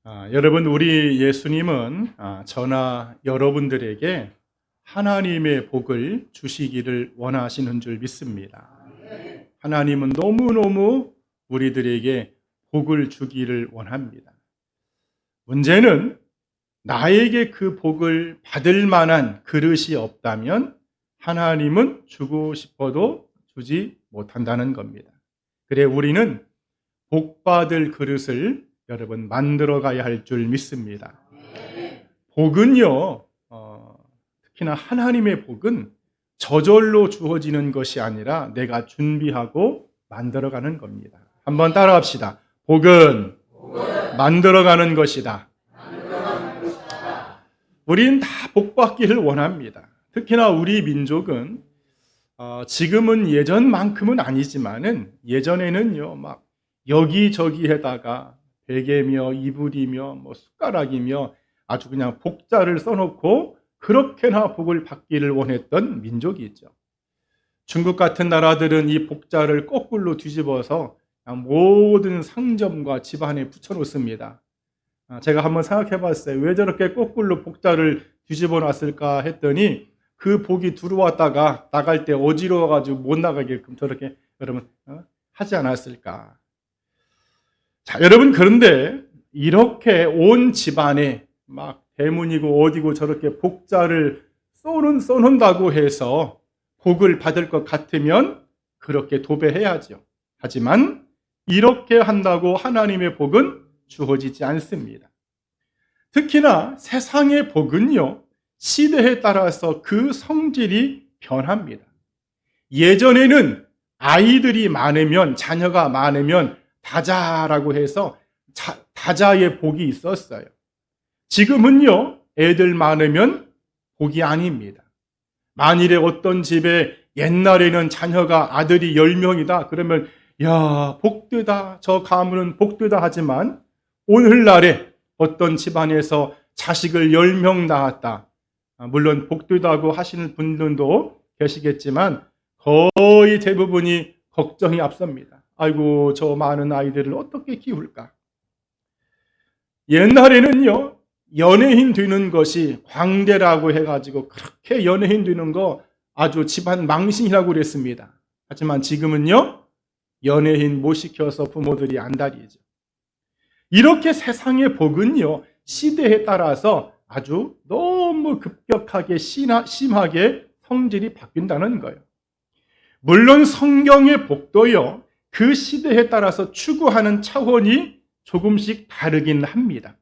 여러분, 우리 예수님은 저나 여러분들에게 하나님의 복을 주시기를 원하시는 줄 믿습니다. 하나님은 너무너무 우리들에게 복을 주기를 원합니다. 문제는 나에게 그 복을 받을 만한 그릇이 없다면 하나님은 주고 싶어도 주지 못한다는 겁니다. 그래 우리는 복받을 그릇을 여러분 만들어 가야 할 줄 믿습니다. 복은요, 특히나 하나님의 복은 저절로 주어지는 것이 아니라 내가 준비하고 만들어가는 겁니다. 한번 따라합시다. 복은 만들어가는 것이다. 우린 다 복받기를 원합니다. 특히나 우리 민족은 지금은 예전만큼은 아니지만은 예전에는요, 막 여기저기에다가 베개며 이불이며 숟가락이며 아주 그냥 복자를 써놓고 그렇게나 복을 받기를 원했던 민족이 있죠. 중국 같은 나라들은 이 복자를 거꾸로 뒤집어서 모든 상점과 집안에 붙여놓습니다. 제가 한번 생각해 봤어요. 왜 저렇게 거꾸로 복자를 뒤집어 놨을까 했더니 그 복이 들어왔다가 나갈 때 어지러워가지고 못 나가게끔 저렇게 여러분 하지 않았을까. 자, 여러분, 그런데 이렇게 온 집안에 막 대문이고 어디고 저렇게 복자를 써놓는다고 해서 복을 받을 것 같으면 그렇게 도배해야죠. 하지만 이렇게 한다고 하나님의 복은 주어지지 않습니다. 특히나 세상의 복은요, 시대에 따라서 그 성질이 변합니다. 예전에는 아이들이 많으면, 자녀가 많으면 다자라고 해서 다자의 복이 있었어요. 지금은요, 애들 많으면 복이 아닙니다. 만일에 어떤 집에 옛날에는 자녀가 아들이 10명이다 그러면 야, 복되다, 저 가문은 복되다 하지만 오늘날에 어떤 집안에서 자식을 10명 낳았다, 물론 복되다고 하시는 분들도 계시겠지만 거의 대부분이 걱정이 앞섭니다. 아이고, 저 많은 아이들을 어떻게 키울까? 옛날에는요, 연예인 되는 것이 광대라고 해가지고 그렇게 연예인 되는 거 아주 집안 망신이라고 그랬습니다. 하지만 지금은요, 연예인 못 시켜서 부모들이 안달이죠. 이렇게 세상의 복은요, 시대에 따라서 아주 너무 급격하게 심하게 성질이 바뀐다는 거예요. 물론 성경의 복도요, 그 시대에 따라서 추구하는 차원이 조금씩 다르긴 합니다.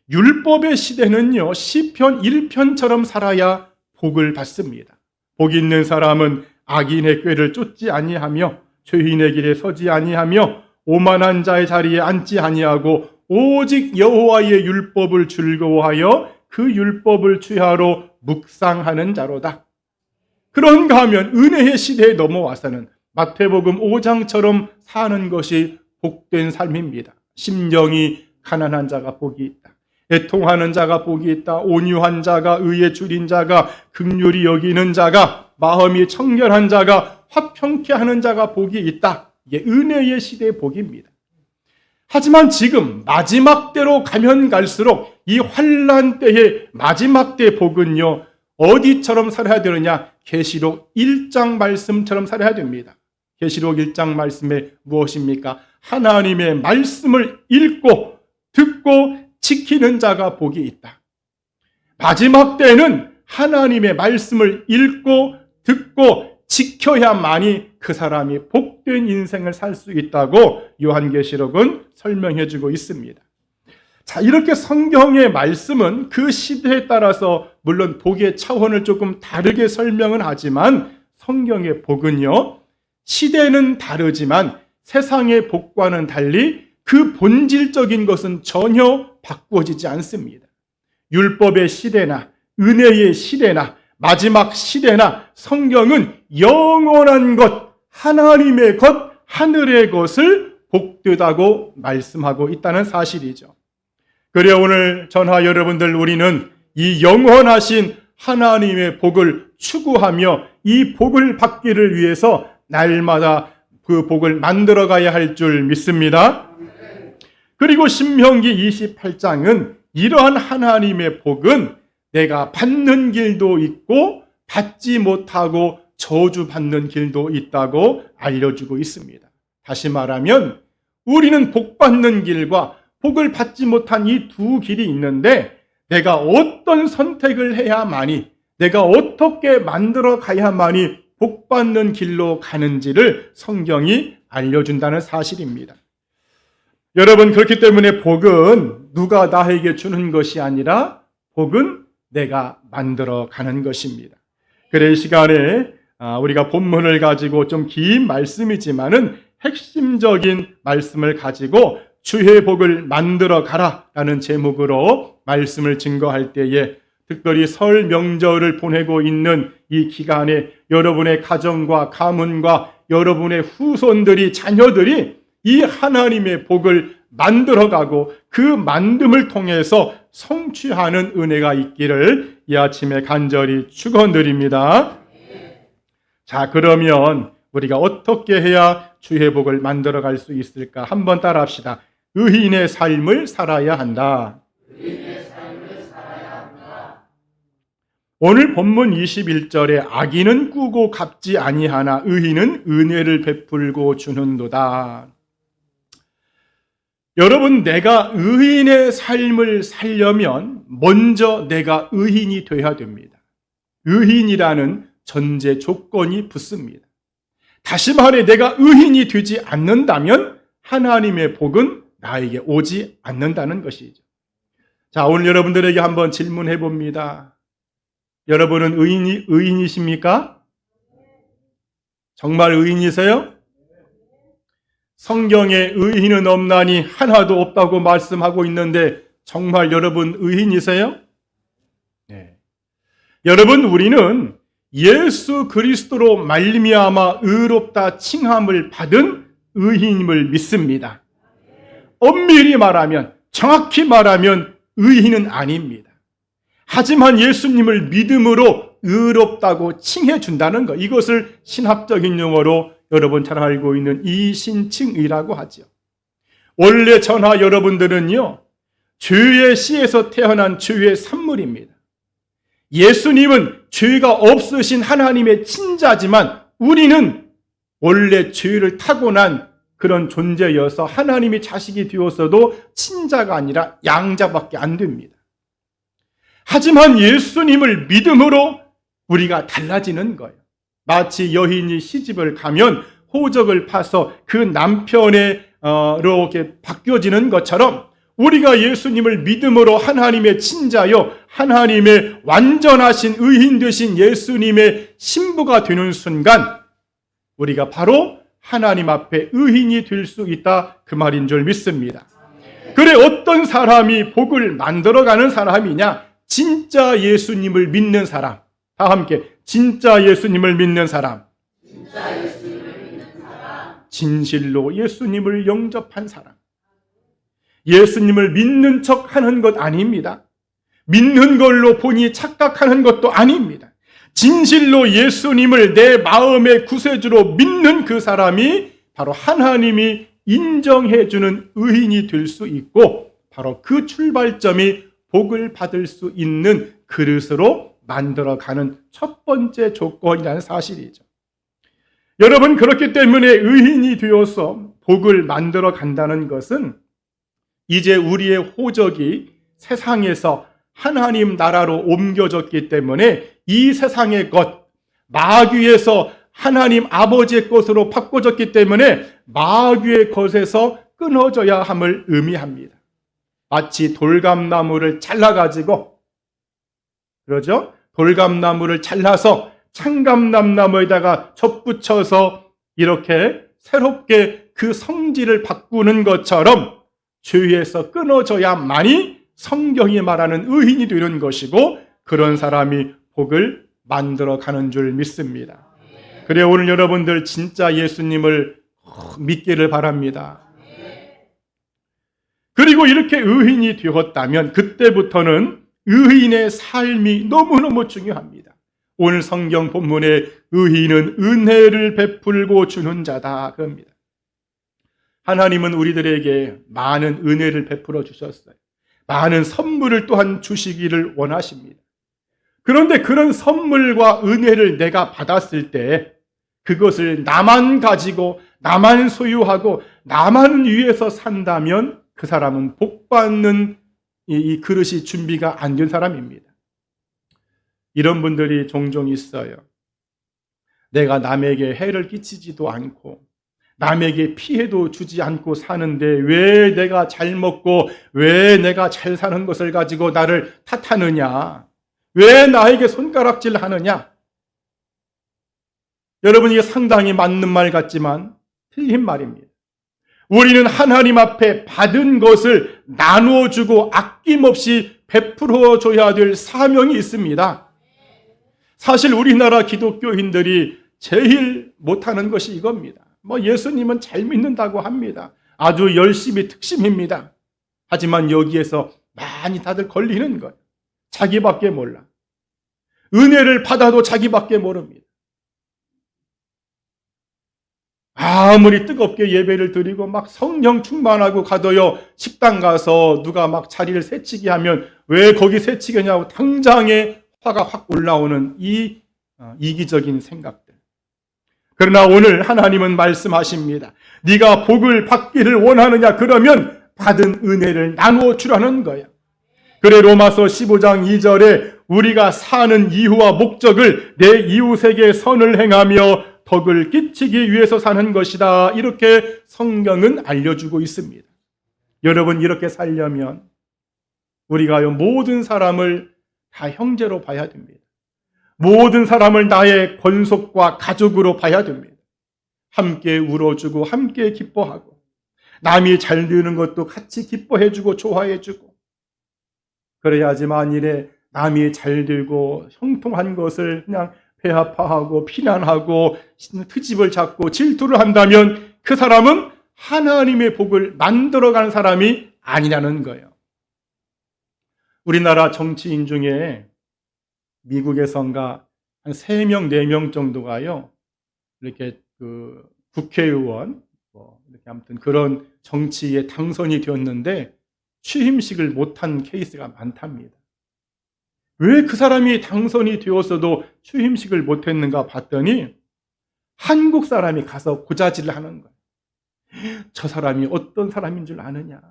율법의 시대는요, 시편 1편처럼 살아야 복을 받습니다. 복 있는 사람은 악인의 꾀를 쫓지 아니하며 죄인의 길에 서지 아니하며 오만한 자의 자리에 앉지 아니하고 오직 여호와의 율법을 즐거워하여 그 율법을 취하로 묵상하는 자로다. 그런가 하면 은혜의 시대에 넘어와서는 마태복음 5장처럼 사는 것이 복된 삶입니다. 심령이 가난한 자가 복이 있다. 애통하는 자가 복이 있다. 온유한 자가, 의에 줄인 자가, 긍휼히 여기는 자가, 마음이 청결한 자가, 화평케 하는 자가 복이 있다. 이게 은혜의 시대의 복입니다. 하지만 지금 마지막 때로 가면 갈수록 이 환난 때의 마지막 때의 복은요, 어디처럼 살아야 되느냐? 계시록 1장 말씀처럼 살아야 됩니다. 계시록 1장 말씀에 무엇입니까? 하나님의 말씀을 읽고 듣고 지키는 자가 복이 있다. 마지막 때는 하나님의 말씀을 읽고 듣고 지켜야만이 그 사람이 복된 인생을 살 수 있다고 요한계시록은 설명해 주고 있습니다. 자, 이렇게 성경의 말씀은 그 시대에 따라서 물론 복의 차원을 조금 다르게 설명은 하지만 성경의 복은요, 시대는 다르지만 세상의 복과는 달리 그 본질적인 것은 전혀 바꾸어지지 않습니다. 율법의 시대나 은혜의 시대나 마지막 시대나 성경은 영원한 것, 하나님의 것, 하늘의 것을 복되다고 말씀하고 있다는 사실이죠. 그래 오늘 저와 여러분들, 우리는 이 영원하신 하나님의 복을 추구하며 이 복을 받기를 위해서 날마다 그 복을 만들어 가야 할 줄 믿습니다. 그리고 신명기 28장은 이러한 하나님의 복은 내가 받는 길도 있고 받지 못하고 저주받는 길도 있다고 알려주고 있습니다. 다시 말하면 우리는 복받는 길과 복을 받지 못한 이 두 길이 있는데 내가 어떤 선택을 해야만이, 내가 어떻게 만들어 가야만이 복받는 길로 가는지를 성경이 알려준다는 사실입니다. 여러분, 그렇기 때문에 복은 누가 나에게 주는 것이 아니라 복은 내가 만들어 가는 것입니다. 그래, 이 시간에 우리가 본문을 가지고 좀 긴 말씀이지만은 핵심적인 말씀을 가지고 주의 복을 만들어 가라라는 제목으로 말씀을 증거할 때에, 특별히 설 명절을 보내고 있는 이 기간에 여러분의 가정과 가문과 여러분의 후손들이, 자녀들이 이 하나님의 복을 만들어가고 그 만듦을 통해서 성취하는 은혜가 있기를 이 아침에 간절히 축원드립니다. 자, 그러면 우리가 어떻게 해야 주의 복을 만들어갈 수 있을까? 한번 따라합시다. 의인의 삶을 살아야 한다. 오늘 본문 21절에 악인은 꾸고 갚지 아니하나 의인은 은혜를 베풀고 주는도다. 여러분, 내가 의인의 삶을 살려면 먼저 내가 의인이 되어야 됩니다. 의인이라는 전제 조건이 붙습니다. 다시 말해, 내가 의인이 되지 않는다면 하나님의 복은 나에게 오지 않는다는 것이죠. 자, 오늘 여러분들에게 한번 질문해 봅니다. 여러분은 의인이십니까? 정말 의인이세요? 성경에 의인은 없나니 하나도 없다고 말씀하고 있는데 정말 여러분 의인이세요? 네. 여러분, 우리는 예수 그리스도로 말미암아 의롭다 칭함을 받은 의인임을 믿습니다. 엄밀히 말하면, 정확히 말하면 의인은 아닙니다. 하지만 예수님을 믿음으로 의롭다고 칭해 준다는 것, 이것을 신학적인 용어로 여러분 잘 알고 있는 이신칭의라고 하죠. 원래 저나 여러분들은요, 죄의 씨에서 태어난 죄의 산물입니다. 예수님은 죄가 없으신 하나님의 친자지만 우리는 원래 죄를 타고난 그런 존재여서 하나님이 자식이 되었어도 친자가 아니라 양자밖에 안 됩니다. 하지만 예수님을 믿음으로 우리가 달라지는 거예요. 마치 여인이 시집을 가면 호적을 파서 그 남편으로 이렇게 바뀌어지는 것처럼 우리가 예수님을 믿음으로 하나님의 친자요, 하나님의 완전하신 의인 되신 예수님의 신부가 되는 순간 우리가 바로 하나님 앞에 의인이 될 수 있다, 그 말인 줄 믿습니다. 그래, 어떤 사람이 복을 만들어가는 사람이냐? 진짜 예수님을 믿는 사람. 다 함께, 진짜 예수님을 믿는 사람. 진실로 예수님을 영접한 사람. 예수님을 믿는 척 하는 것 아닙니다. 믿는 걸로 본인이 착각하는 것도 아닙니다. 진실로 예수님을 내 마음의 구세주로 믿는 그 사람이 바로 하나님이 인정해주는 의인이 될 수 있고, 바로 그 출발점이 복을 받을 수 있는 그릇으로 만들어가는 첫 번째 조건이라는 사실이죠. 여러분, 그렇기 때문에 의인이 되어서 복을 만들어 간다는 것은 이제 우리의 호적이 세상에서 하나님 나라로 옮겨졌기 때문에 이 세상의 것, 마귀에서 하나님 아버지의 것으로 바꿔졌기 때문에 마귀의 것에서 끊어져야 함을 의미합니다. 마치 돌감나무를 잘라가지고, 그러죠? 돌감나무를 잘라서 창감나무에다가 접붙여서 이렇게 새롭게 그 성질을 바꾸는 것처럼 죄에서 끊어져야만이 성경이 말하는 의인이 되는 것이고, 그런 사람이 복을 만들어 가는 줄 믿습니다. 그래, 오늘 여러분들 진짜 예수님을 믿기를 바랍니다. 그리고 이렇게 의인이 되었다면 그때부터는 의인의 삶이 너무너무 중요합니다. 오늘 성경 본문에 의인은 은혜를 베풀고 주는 자다 그럽니다. 하나님은 우리들에게 많은 은혜를 베풀어 주셨어요. 많은 선물을 또한 주시기를 원하십니다. 그런데 그런 선물과 은혜를 내가 받았을 때 그것을 나만 가지고 나만 소유하고 나만 위해서 산다면 그 사람은 복받는 이 그릇이 준비가 안 된 사람입니다. 이런 분들이 종종 있어요. 내가 남에게 해를 끼치지도 않고 남에게 피해도 주지 않고 사는데 왜 내가 잘 먹고 왜 내가 잘 사는 것을 가지고 나를 탓하느냐? 왜 나에게 손가락질 하느냐? 여러분, 이게 상당히 맞는 말 같지만 틀린 말입니다. 우리는 하나님 앞에 받은 것을 나누어 주고 아낌없이 베풀어 줘야 될 사명이 있습니다. 사실 우리나라 기독교인들이 제일 못하는 것이 이겁니다. 예수님은 잘 믿는다고 합니다. 아주 열심히 특심입니다. 하지만 여기에서 많이 다들 걸리는 거예요. 자기밖에 몰라. 은혜를 받아도 자기밖에 모릅니다. 아무리 뜨겁게 예배를 드리고 막 성령 충만하고 가도요, 식당 가서 누가 막 자리를 새치게 하면 왜 거기 새치겠냐고 당장에 화가 확 올라오는 이 이기적인 생각들. 그러나 오늘 하나님은 말씀하십니다. 네가 복을 받기를 원하느냐? 그러면 받은 은혜를 나누어 주라는 거야. 그래 로마서 15장 2절에 우리가 사는 이유와 목적을 내 이웃에게 선을 행하며 덕을 끼치기 위해서 사는 것이다. 이렇게 성경은 알려주고 있습니다. 여러분, 이렇게 살려면 우리가 모든 사람을 다 형제로 봐야 됩니다. 모든 사람을 나의 권속과 가족으로 봐야 됩니다. 함께 울어주고 함께 기뻐하고 남이 잘 되는 것도 같이 기뻐해주고 좋아해주고, 그래야지 만일에 남이 잘 되고 형통한 것을 그냥 배아파하고 비난하고 트집을 잡고 질투를 한다면 그 사람은 하나님의 복을 만들어가는 사람이 아니라는 거예요. 우리나라 정치인 중에 미국에선가 한 3명, 4명 정도가요, 이렇게 국회의원, 이렇게 아무튼 그런 정치에 당선이 되었는데 취임식을 못한 케이스가 많답니다. 왜 그 사람이 당선이 되었어도 취임식을 못했는가 봤더니 한국 사람이 가서 고자질을 하는 거예요. 저 사람이 어떤 사람인 줄 아느냐?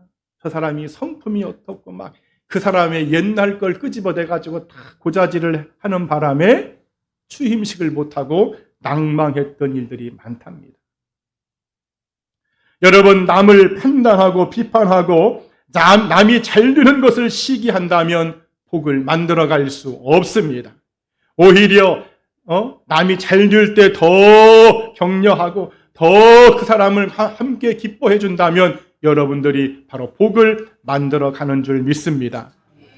저 사람이 성품이 어떻고 막 그 사람의 옛날 걸 끄집어내가지고 다 고자질을 하는 바람에 취임식을 못하고 낭망했던 일들이 많답니다. 여러분, 남을 판단하고 비판하고 남이 잘 되는 것을 시기한다면 복을 만들어갈 수 없습니다. 오히려 남이 잘 될 때 더 격려하고 더 그 사람을 함께 기뻐해 준다면 여러분들이 바로 복을 만들어가는 줄 믿습니다.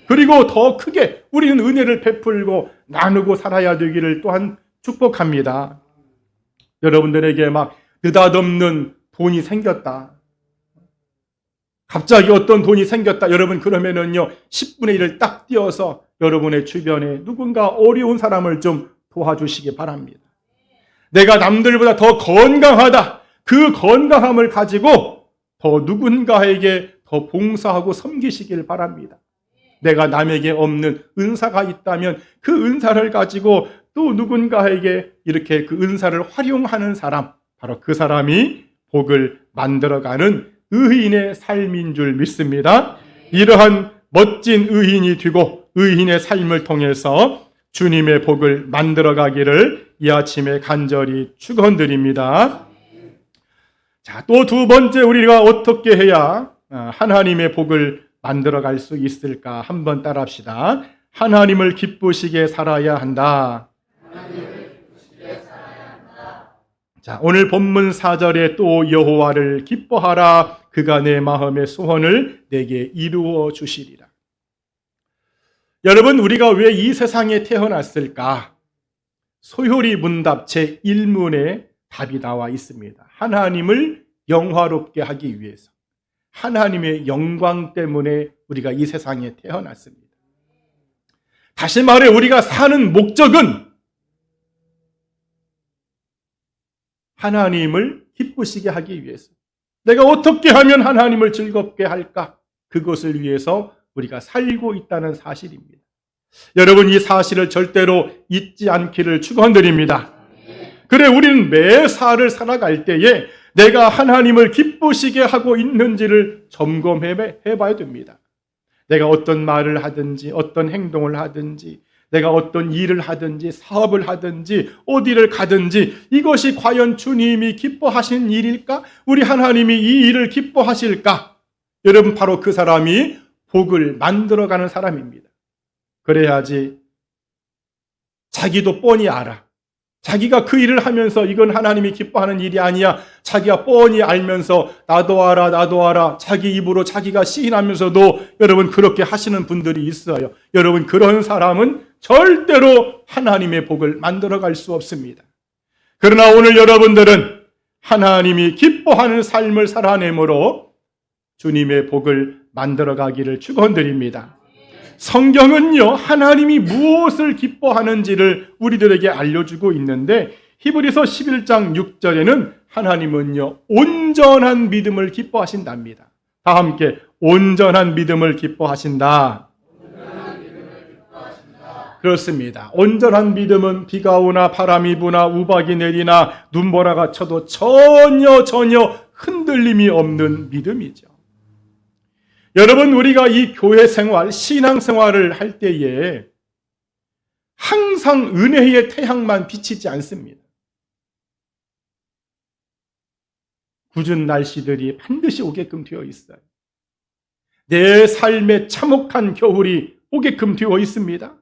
그리고 더 크게 우리는 은혜를 베풀고 나누고 살아야 되기를 또한 축복합니다. 여러분들에게 막 느닷없는 돈이 생겼다, 갑자기 어떤 돈이 생겼다. 여러분, 그러면은요 10분의 1을 딱 띄어서 여러분의 주변에 누군가 어려운 사람을 좀 도와주시기 바랍니다. 내가 남들보다 더 건강하다. 그 건강함을 가지고 더 누군가에게 더 봉사하고 섬기시길 바랍니다. 내가 남에게 없는 은사가 있다면 그 은사를 가지고 또 누군가에게 이렇게 그 은사를 활용하는 사람, 바로 그 사람이 복을 만들어가는 의인의 삶인 줄 믿습니다. 이러한 멋진 의인이 되고 의인의 삶을 통해서 주님의 복을 만들어가기를 이 아침에 간절히 축원드립니다. 자, 또 두 번째, 우리가 어떻게 해야 하나님의 복을 만들어갈 수 있을까? 한번 따라합시다. 하나님을 기쁘시게 살아야 한다. 자, 오늘 본문 4절에 또 여호와를 기뻐하라. 그가 내 마음의 소원을 내게 이루어 주시리라. 여러분, 우리가 왜 이 세상에 태어났을까? 소요리 문답 제1문에 답이 나와 있습니다. 하나님을 영화롭게 하기 위해서, 하나님의 영광 때문에 우리가 이 세상에 태어났습니다. 다시 말해 우리가 사는 목적은 하나님을 기쁘시게 하기 위해서, 내가 어떻게 하면 하나님을 즐겁게 할까? 그것을 위해서 우리가 살고 있다는 사실입니다. 여러분, 이 사실을 절대로 잊지 않기를 축원드립니다. 그래, 우리는 매사를 살아갈 때에 내가 하나님을 기쁘시게 하고 있는지를 점검해 봐야 됩니다. 내가 어떤 말을 하든지 어떤 행동을 하든지 내가 어떤 일을 하든지 사업을 하든지 어디를 가든지 이것이 과연 주님이 기뻐하신 일일까? 우리 하나님이 이 일을 기뻐하실까? 여러분, 바로 그 사람이 복을 만들어가는 사람입니다. 그래야지 자기도 뻔히 알아. 자기가 그 일을 하면서 이건 하나님이 기뻐하는 일이 아니야. 자기가 뻔히 알면서 나도 알아. 자기 입으로 자기가 시인하면서도 여러분 그렇게 하시는 분들이 있어요. 여러분, 그런 사람은 절대로 하나님의 복을 만들어갈 수 없습니다. 그러나 오늘 여러분들은 하나님이 기뻐하는 삶을 살아내므로 주님의 복을 만들어가기를 축원드립니다. 성경은요, 하나님이 무엇을 기뻐하는지를 우리들에게 알려주고 있는데 히브리서 11장 6절에는 하나님은요, 온전한 믿음을 기뻐하신답니다. 다 함께 온전한 믿음을 기뻐하신다. 그렇습니다. 온전한 믿음은 비가 오나 바람이 부나 우박이 내리나 눈보라가 쳐도 전혀 흔들림이 없는 믿음이죠. 여러분, 우리가 이 교회 생활, 신앙 생활을 할 때에 항상 은혜의 태양만 비치지 않습니다. 궂은 날씨들이 반드시 오게끔 되어 있어요. 내 삶에 참혹한 겨울이 오게끔 되어 있습니다.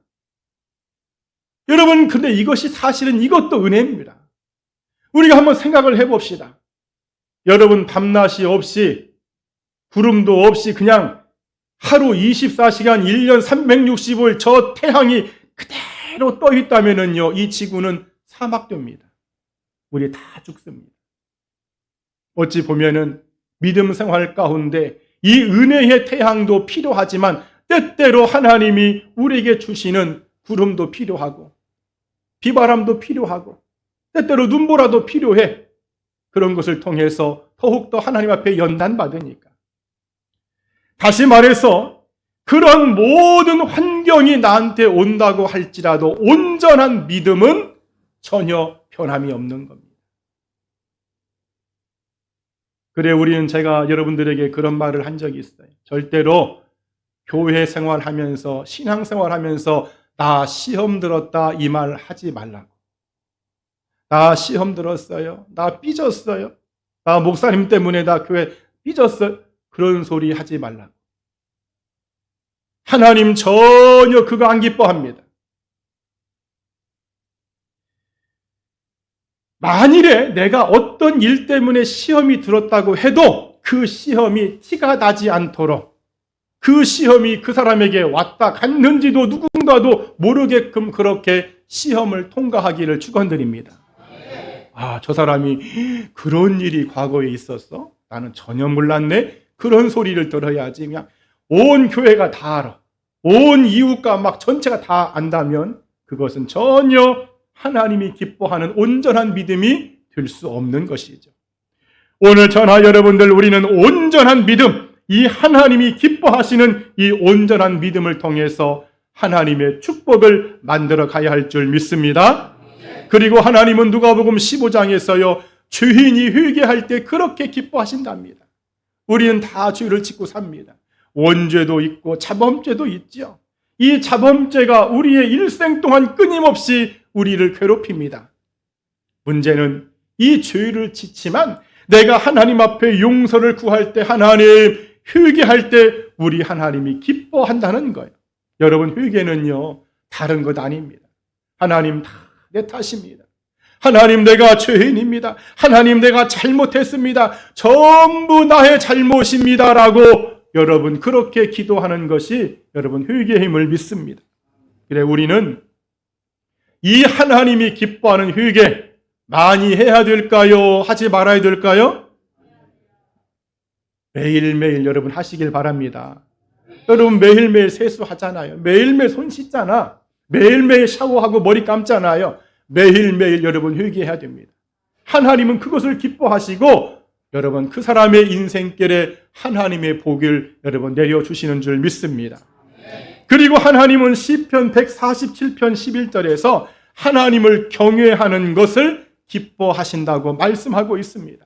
여러분, 근데 이것이 사실은 이것도 은혜입니다. 우리가 한번 생각을 해봅시다. 여러분, 밤낮이 없이 구름도 없이 그냥 하루 24시간 1년 365일 저 태양이 그대로 떠 있다면은요, 이 지구는 사막됩니다. 우리 다 죽습니다. 어찌 보면은 믿음 생활 가운데 이 은혜의 태양도 필요하지만 때때로 하나님이 우리에게 주시는 구름도 필요하고 비바람도 필요하고 때때로 눈보라도 필요해. 그런 것을 통해서 더욱더 하나님 앞에 연단받으니까. 다시 말해서 그런 모든 환경이 나한테 온다고 할지라도 온전한 믿음은 전혀 변함이 없는 겁니다. 그래, 우리는 제가 여러분들에게 그런 말을 한 적이 있어요. 절대로 교회 생활하면서 신앙 생활하면서 나 시험 들었다 이 말 하지 말라고. 나 시험 들었어요. 나 삐졌어요. 나 목사님 때문에 나 교회 삐졌어요. 그런 소리 하지 말라고. 하나님 전혀 그거 안 기뻐합니다. 만일에 내가 어떤 일 때문에 시험이 들었다고 해도 그 시험이 티가 나지 않도록 그 시험이 그 사람에게 왔다 갔는지도 누군가도 모르게끔 그렇게 시험을 통과하기를 축원드립니다. 아, 저 사람이 그런 일이 과거에 있었어? 나는 전혀 몰랐네? 그런 소리를 들어야지. 그냥 온 교회가 다 알아. 온 이웃과 막 전체가 다 안다면 그것은 전혀 하나님이 기뻐하는 온전한 믿음이 될 수 없는 것이죠. 오늘 저나 여러분들, 우리는 온전한 믿음, 이 하나님이 기뻐하시는 이 온전한 믿음을 통해서 하나님의 축복을 만들어 가야 할 줄 믿습니다. 그리고 하나님은 누가복음 15장에서요, 죄인이 회개할 때 그렇게 기뻐하신답니다. 우리는 다 죄를 짓고 삽니다. 원죄도 있고 자범죄도 있죠. 이 자범죄가 우리의 일생 동안 끊임없이 우리를 괴롭힙니다. 문제는 이 죄를 짓지만 내가 하나님 앞에 용서를 구할 때, 하나님 회개할 때 우리 하나님이 기뻐한다는 거예요. 여러분, 회개는요 다른 것 아닙니다. 하나님 다 내 탓입니다. 하나님 내가 죄인입니다. 하나님 내가 잘못했습니다. 전부 나의 잘못입니다라고 여러분 그렇게 기도하는 것이 여러분 회개의 힘을 믿습니다. 그래, 우리는 이 하나님이 기뻐하는 회개 많이 해야 될까요? 하지 말아야 될까요? 매일매일 여러분 하시길 바랍니다. 여러분 매일매일 세수하잖아요. 매일매일 손 씻잖아. 매일매일 샤워하고 머리 감잖아요. 매일매일 여러분 회개해야 됩니다. 하나님은 그것을 기뻐하시고 여러분 그 사람의 인생길에 하나님의 복을 여러분 내려주시는 줄 믿습니다. 그리고 하나님은 시편 147편 11절에서 하나님을 경외하는 것을 기뻐하신다고 말씀하고 있습니다.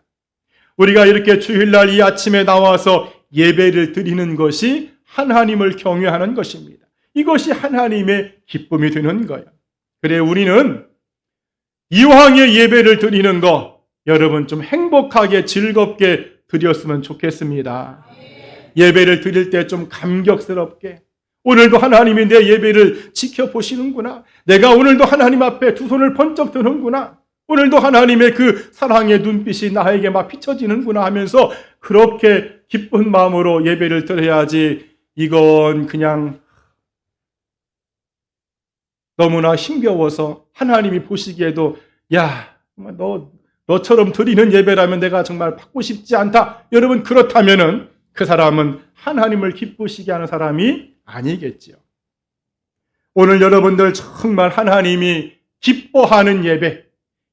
우리가 이렇게 주일날 이 아침에 나와서 예배를 드리는 것이 하나님을 경외하는 것입니다. 이것이 하나님의 기쁨이 되는 거예요. 그래 우리는 이왕의 예배를 드리는 거 여러분 좀 행복하게 즐겁게 드렸으면 좋겠습니다. 예배를 드릴 때 좀 감격스럽게 오늘도 하나님이 내 예배를 지켜보시는구나. 내가 오늘도 하나님 앞에 두 손을 번쩍 드는구나. 오늘도 하나님의 그 사랑의 눈빛이 나에게 막 비춰지는구나 하면서 그렇게 기쁜 마음으로 예배를 드려야지 이건 그냥 너무나 힘겨워서 하나님이 보시기에도 야, 너처럼 드리는 예배라면 내가 정말 받고 싶지 않다. 여러분 그렇다면은 그 사람은 하나님을 기쁘시게 하는 사람이 아니겠지요. 오늘 여러분들 정말 하나님이 기뻐하는 예배,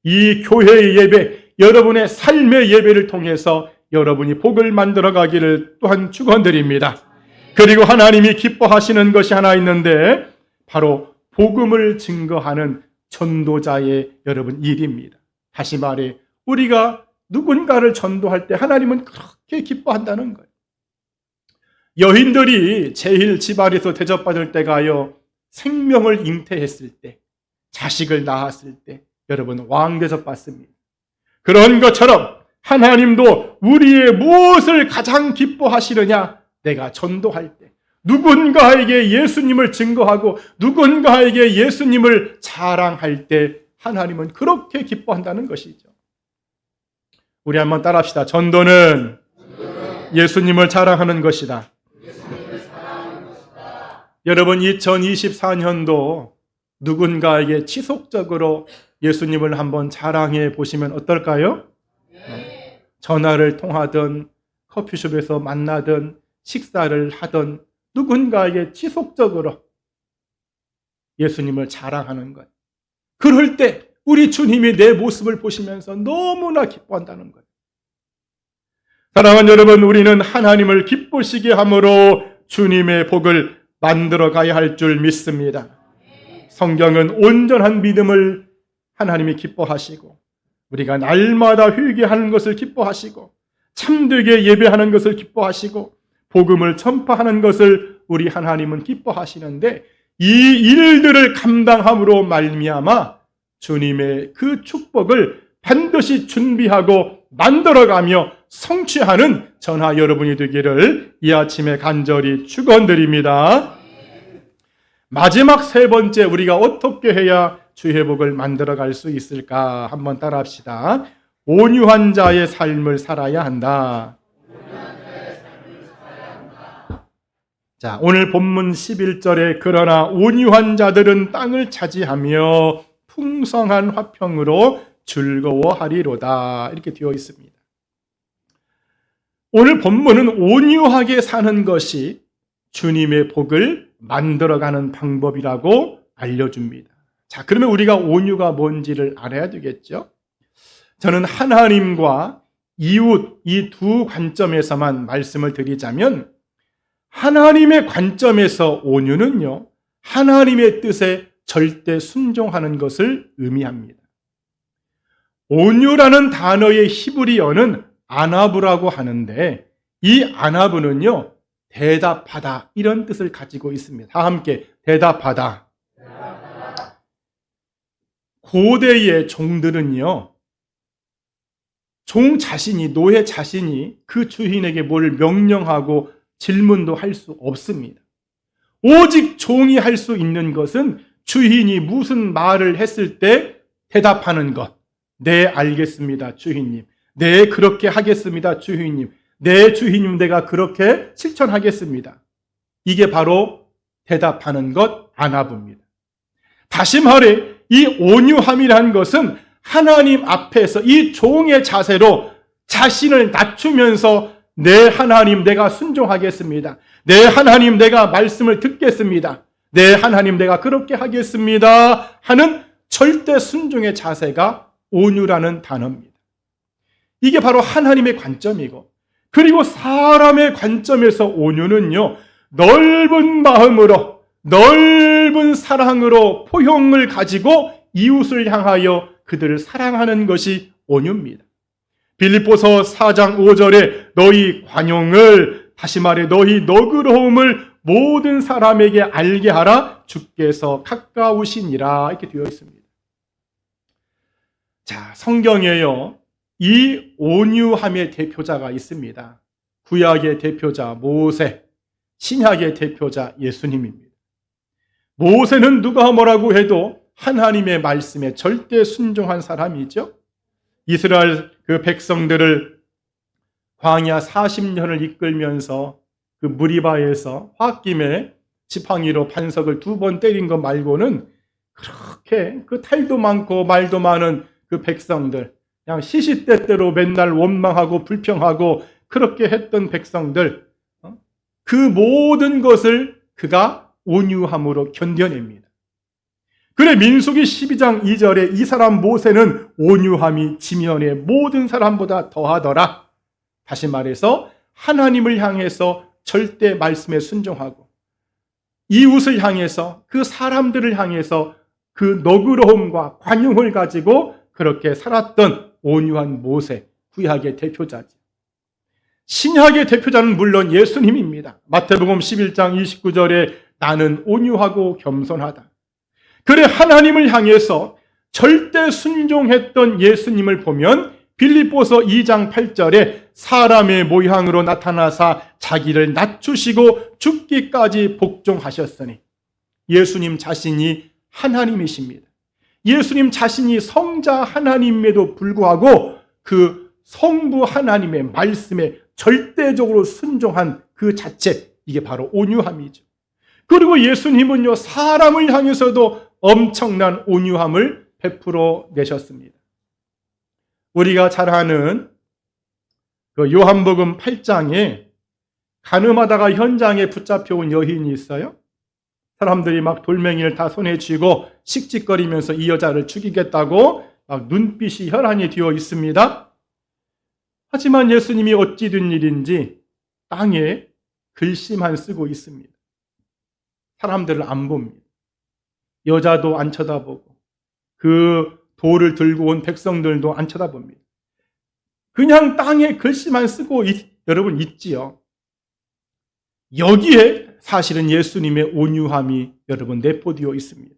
이 교회의 예배, 여러분의 삶의 예배를 통해서 여러분이 복을 만들어 가기를 또한 축원드립니다. 그리고 하나님이 기뻐하시는 것이 하나 있는데 바로 복음을 증거하는 전도자의 여러분 일입니다. 다시 말해 우리가 누군가를 전도할 때 하나님은 그렇게 기뻐한다는 거예요. 여인들이 제일 집안에서 대접받을 때가요, 생명을 잉태했을 때, 자식을 낳았을 때 여러분 왕 대접받습니다. 그런 것처럼 하나님도 우리의 무엇을 가장 기뻐하시느냐? 내가 전도할 때, 누군가에게 예수님을 증거하고 누군가에게 예수님을 자랑할 때 하나님은 그렇게 기뻐한다는 것이죠. 우리 한번 따라합시다. 전도는 예수님을 자랑하는 것이다. 여러분 2024년도 누군가에게 지속적으로 예수님을 한번 자랑해 보시면 어떨까요? 전화를 통하든 커피숍에서 만나든 식사를 하든 누군가에게 지속적으로 예수님을 자랑하는 것. 그럴 때 우리 주님이 내 모습을 보시면서 너무나 기뻐한다는 거예요. 사랑하는 여러분, 우리는 하나님을 기쁘시게 함으로 주님의 복을 만들어 가야 할 줄 믿습니다. 성경은 온전한 믿음을 하나님이 기뻐하시고 우리가 날마다 회개하는 것을 기뻐하시고 참되게 예배하는 것을 기뻐하시고 복음을 전파하는 것을 우리 하나님은 기뻐하시는데 이 일들을 감당함으로 말미암아 주님의 그 축복을 반드시 준비하고 만들어가며 성취하는 저나 여러분이 되기를 이 아침에 간절히 축원드립니다. 마지막 세 번째, 우리가 어떻게 해야 주의 복을 만들어갈 수 있을까? 한번 따라합시다. 온유한 자의 삶을 살아야 한다. 자, 오늘 본문 11절에 그러나 온유한 자들은 땅을 차지하며 풍성한 화평으로 즐거워하리로다 이렇게 되어 있습니다. 오늘 본문은 온유하게 사는 것이 주님의 복을 만들어가는 방법이라고 알려줍니다. 자, 그러면 우리가 온유가 뭔지를 알아야 되겠죠? 저는 하나님과 이웃 이 두 관점에서만 말씀을 드리자면 하나님의 관점에서 온유는요, 하나님의 뜻에 절대 순종하는 것을 의미합니다. 온유라는 단어의 히브리어는 아나브라고 하는데 이 아나브는요, 대답하다 이런 뜻을 가지고 있습니다. 다 함께 대답하다. 고대의 종들은요, 종 자신이, 노예 자신이 그 주인에게 뭘 명령하고 질문도 할 수 없습니다. 오직 종이 할 수 있는 것은 주인이 무슨 말을 했을 때 대답하는 것. 네, 알겠습니다, 주인님. 네, 그렇게 하겠습니다, 주인님. 네, 주인님, 내가 그렇게 실천하겠습니다. 이게 바로 대답하는 것, 아나브입니다. 다시 말해, 이 온유함이라는 것은 하나님 앞에서 이 종의 자세로 자신을 낮추면서 네, 하나님, 내가 순종하겠습니다. 네, 하나님, 내가 말씀을 듣겠습니다. 네, 하나님, 내가 그렇게 하겠습니다 하는 절대 순종의 자세가 온유라는 단어입니다. 이게 바로 하나님의 관점이고, 그리고 사람의 관점에서 온유는요, 넓은 마음으로, 넓은 사랑으로 포용을 가지고 이웃을 향하여 그들을 사랑하는 것이 온유입니다. 빌립보서 4장 5절에 너희 관용을, 다시 말해 너희 너그러움을 모든 사람에게 알게 하라, 주께서 가까우시니라, 이렇게 되어 있습니다. 자, 성경에요, 이 온유함의 대표자가 있습니다. 구약의 대표자 모세, 신약의 대표자 예수님입니다. 모세는 누가 뭐라고 해도 하나님의 말씀에 절대 순종한 사람이죠. 이스라엘 그 백성들을 광야 40년을 이끌면서 그 무리바에서 홧김에 지팡이로 반석을 2번 때린 것 말고는 그렇게 그 탈도 많고 말도 많은 그 백성들, 그냥 시시때때로 맨날 원망하고 불평하고 그렇게 했던 백성들, 그 모든 것을 그가 온유함으로 견뎌냅니다. 그래 민수기 12장 2절에 이 사람 모세는 온유함이 지면의 모든 사람보다 더하더라. 다시 말해서 하나님을 향해서 절대 말씀에 순종하고, 이웃을 향해서, 그 사람들을 향해서 그 너그러움과 관용을 가지고 그렇게 살았던 온유한 모세, 구약의 대표자죠. 신약의 대표자는 물론 예수님입니다. 마태복음 11장 29절에 나는 온유하고 겸손하다. 그래 하나님을 향해서 절대 순종했던 예수님을 보면 빌립보서 2장 8절에 사람의 모양으로 나타나사 자기를 낮추시고 죽기까지 복종하셨으니, 예수님 자신이 하나님이십니다. 예수님 자신이 성자 하나님임에도 불구하고 그 성부 하나님의 말씀에 절대적으로 순종한 그 자체, 이게 바로 온유함이죠. 그리고 예수님은요, 사람을 향해서도 엄청난 온유함을 베풀어 내셨습니다. 우리가 잘 아는 그 요한복음 8장에 간음하다가 현장에 붙잡혀온 여인이 있어요. 사람들이 막 돌멩이를 다 손에 쥐고 씩씩거리면서 이 여자를 죽이겠다고 막 눈빛이 혈안이 되어 있습니다. 하지만 예수님이 어찌 된 일인지 땅에 글씨만 쓰고 있습니다. 사람들을 안 봅니다. 여자도 안 쳐다보고 그 돌을 들고 온 백성들도 안 쳐다봅니다. 그냥 땅에 글씨만 쓰고 여러분 있지요. 여기에 사실은 예수님의 온유함이 여러분 내포되어 있습니다.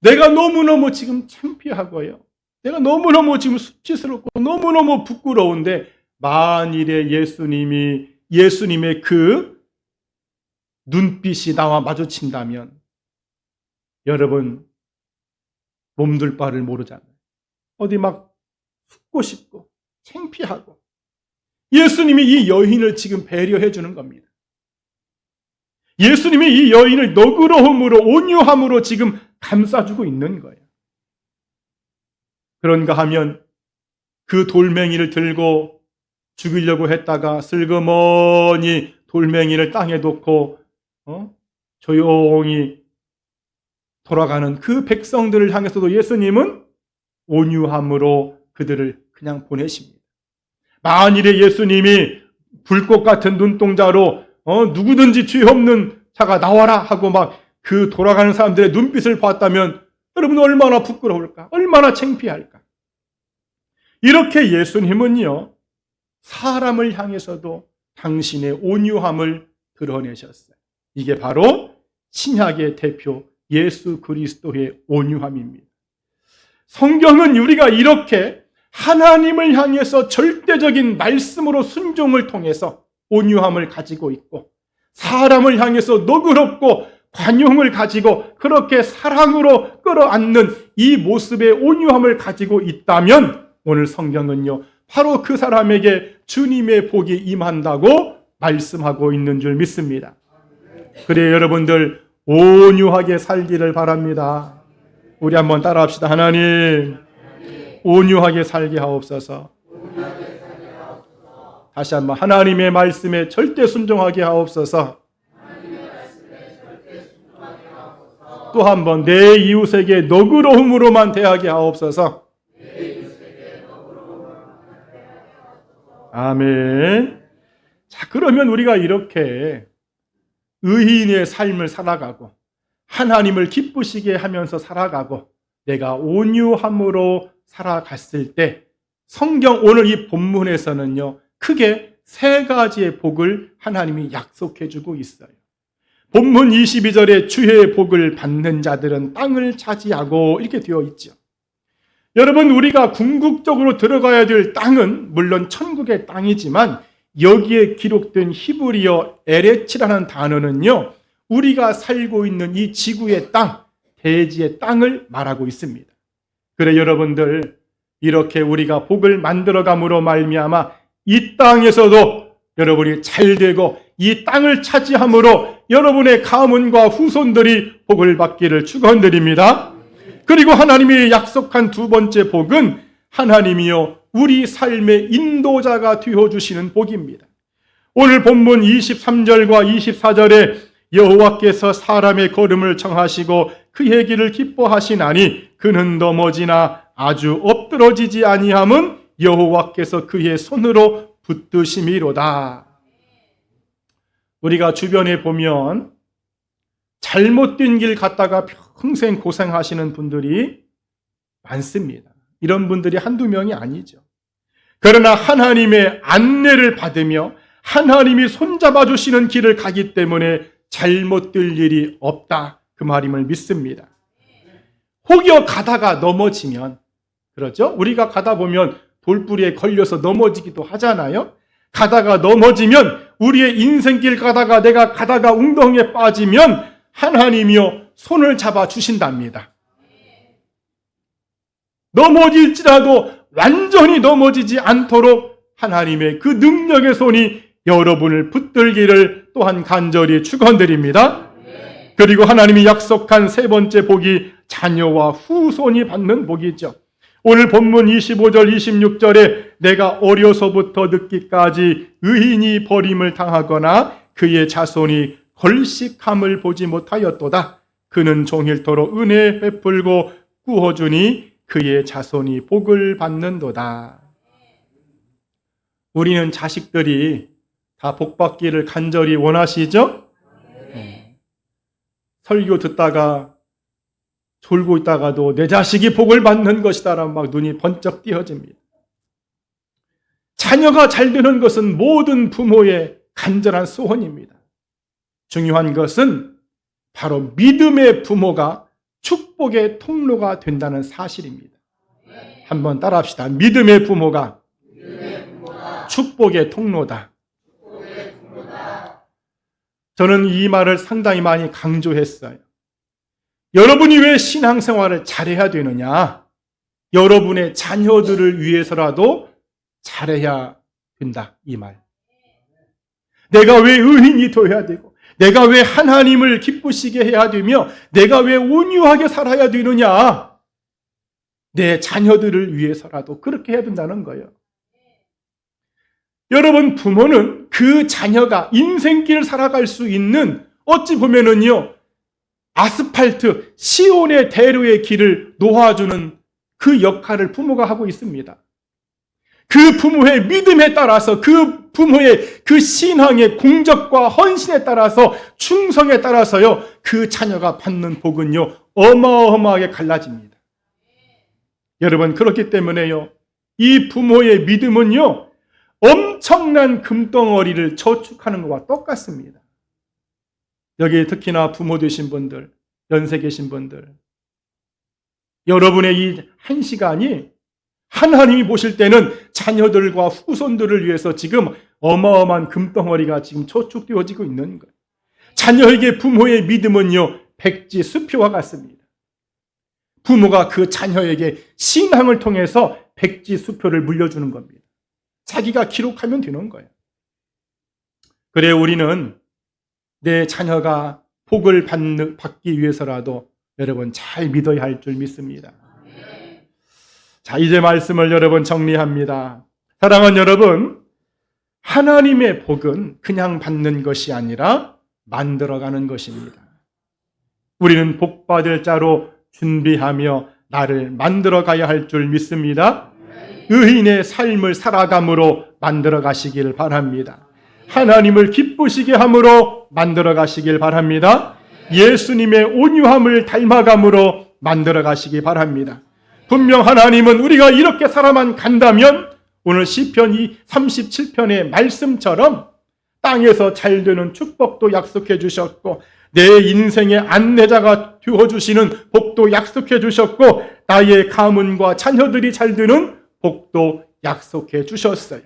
내가 너무너무 지금 창피하고요, 내가 너무너무 지금 수치스럽고 너무너무 부끄러운데 만일에 예수님의 그 눈빛이 나와 마주친다면 여러분 몸둘 바를 모르잖아요. 어디 막 숨고 싶고 창피하고. 예수님이 이 여인을 지금 배려해 주는 겁니다. 예수님이 이 여인을 너그러움으로 온유함으로 지금 감싸주고 있는 거예요. 그런가 하면 그 돌멩이를 들고 죽이려고 했다가 슬그머니 돌멩이를 땅에 놓고 조용히 돌아가는 그 백성들을 향해서도 예수님은 온유함으로 그들을 그냥 보내십니다. 만일에 예수님이 불꽃 같은 눈동자로 누구든지 죄 없는 자가 나와라 하고 막 그 돌아가는 사람들의 눈빛을 봤다면 여러분 얼마나 부끄러울까? 얼마나 창피할까? 이렇게 예수님은요, 사람을 향해서도 당신의 온유함을 드러내셨어요. 이게 바로 신약의 대표 예수 그리스도의 온유함입니다. 성경은 우리가 이렇게 하나님을 향해서 절대적인 말씀으로 순종을 통해서 온유함을 가지고 있고, 사람을 향해서 너그럽고 관용을 가지고 그렇게 사랑으로 끌어안는 이 모습의 온유함을 가지고 있다면 오늘 성경은요, 바로 그 사람에게 주님의 복이 임한다고 말씀하고 있는 줄 믿습니다. 그래 여러분들 온유하게 살기를 바랍니다. 우리 한번 따라합시다. 하나님 온유하게 살게 하옵소서. 다시 한번 하나님의 말씀에 절대 순종하게 하옵소서. 또 한번 내 이웃에게 너그러움으로만 대하게 하옵소서. 아멘. 자, 그러면 우리가 이렇게 의인의 삶을 살아가고 하나님을 기쁘시게 하면서 살아가고 내가 온유함으로 살아갔을 때 성경 오늘 이 본문에서는요, 크게 세 가지의 복을 하나님이 약속해 주고 있어요. 본문 22절에 주의 복을 받는 자들은 땅을 차지하고 이렇게 되어 있죠. 여러분, 우리가 궁극적으로 들어가야 될 땅은 물론 천국의 땅이지만 여기에 기록된 히브리어 에레치라는 단어는요, 우리가 살고 있는 이 지구의 땅, 대지의 땅을 말하고 있습니다. 그래 여러분들, 이렇게 우리가 복을 만들어감으로 말미암아 이 땅에서도 여러분이 잘되고 이 땅을 차지함으로 여러분의 가문과 후손들이 복을 받기를 축원드립니다. 그리고 하나님이 약속한 두 번째 복은 하나님이요 우리 삶의 인도자가 되어주시는 복입니다. 오늘 본문 23절과 24절에 여호와께서 사람의 걸음을 청하시고 그의 길을 기뻐하시나니 그는 넘어지나 아주 엎드러지지 아니함은 여호와께서 그의 손으로 붙드심이로다. 우리가 주변에 보면 잘못된 길 갔다가 평생 고생하시는 분들이 많습니다. 이런 분들이 한두 명이 아니죠. 그러나 하나님의 안내를 받으며 하나님이 손잡아 주시는 길을 가기 때문에 잘못될 일이 없다, 그 말임을 믿습니다. 혹여 가다가 넘어지면, 그렇죠? 우리가 가다 보면 돌부리에 걸려서 넘어지기도 하잖아요. 가다가 넘어지면, 우리의 인생길 가다가 내가 가다가 웅덩이에 빠지면 하나님이요 손을 잡아 주신답니다. 넘어질지라도 완전히 넘어지지 않도록 하나님의 그 능력의 손이 여러분을 붙들기를 또한 간절히 축원드립니다. 그리고 하나님이 약속한 세 번째 복이 자녀와 후손이 받는 복이죠. 오늘 본문 25절 26절에 내가 어려서부터 늙기까지 의인이 버림을 당하거나 그의 자손이 걸식함을 보지 못하였도다. 그는 종일토록 은혜 베풀고 구워주니 그의 자손이 복을 받는도다. 우리는 자식들이 다 복받기를 간절히 원하시죠? 설교 듣다가 졸고 있다가도 내 자식이 복을 받는 것이다라고 막 눈이 번쩍 띄어집니다. 자녀가 잘 되는 것은 모든 부모의 간절한 소원입니다. 중요한 것은 바로 믿음의 부모가 축복의 통로가 된다는 사실입니다. 한번 따라합시다. 믿음의 부모가 축복의 통로다. 저는 이 말을 상당히 많이 강조했어요. 여러분이 왜 신앙생활을 잘해야 되느냐? 여러분의 자녀들을 위해서라도 잘해야 된다, 이 말. 내가 왜 의인이 되어야 되고, 내가 왜 하나님을 기쁘시게 해야 되며, 내가 왜 온유하게 살아야 되느냐? 내 자녀들을 위해서라도 그렇게 해야 된다는 거예요. 여러분, 부모는 그 자녀가 인생길을 살아갈 수 있는, 어찌 보면은요, 아스팔트, 시온의 대로의 길을 놓아주는 그 역할을 부모가 하고 있습니다. 그 부모의 믿음에 따라서, 그 부모의 그 신앙의 공적과 헌신에 따라서, 충성에 따라서요, 그 자녀가 받는 복은요, 어마어마하게 갈라집니다. 여러분, 그렇기 때문에요, 이 부모의 믿음은요, 엄청난 금덩어리를 저축하는 것과 똑같습니다. 여기 특히나 부모 되신 분들, 연세 계신 분들, 여러분의 이 한 시간이 하나님이 보실 때는 자녀들과 후손들을 위해서 지금 어마어마한 금덩어리가 지금 저축되어지고 있는 거예요. 자녀에게 부모의 믿음은요, 백지 수표와 같습니다. 부모가 그 자녀에게 신앙을 통해서 백지 수표를 물려주는 겁니다. 자기가 기록하면 되는 거예요. 그래, 우리는 내 자녀가 복을 받기 위해서라도 여러분 잘 믿어야 할 줄 믿습니다. 자, 이제 말씀을 여러분 정리합니다. 사랑하는 여러분, 하나님의 복은 그냥 받는 것이 아니라 만들어가는 것입니다. 우리는 복받을 자로 준비하며 나를 만들어가야 할 줄 믿습니다. 의인의 삶을 살아감으로 만들어 가시길 바랍니다. 하나님을 기쁘시게 함으로 만들어 가시길 바랍니다. 예수님의 온유함을 닮아감으로 만들어 가시기 바랍니다. 분명 하나님은 우리가 이렇게 살아만 간다면 오늘 시편 37편의 말씀처럼 땅에서 잘 되는 축복도 약속해 주셨고 내 인생의 안내자가 되어주시는 복도 약속해 주셨고 나의 가문과 자녀들이 잘 되는 복도 약속해 주셨어요.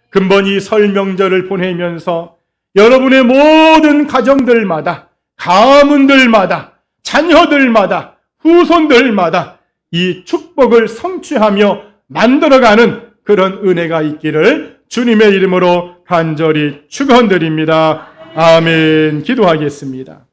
근본이 설 명절을 보내면서 여러분의 모든 가정들마다 가문들마다 자녀들마다 후손들마다 이 축복을 성취하며 만들어가는 그런 은혜가 있기를 주님의 이름으로 간절히 축원드립니다. 아멘. 기도하겠습니다.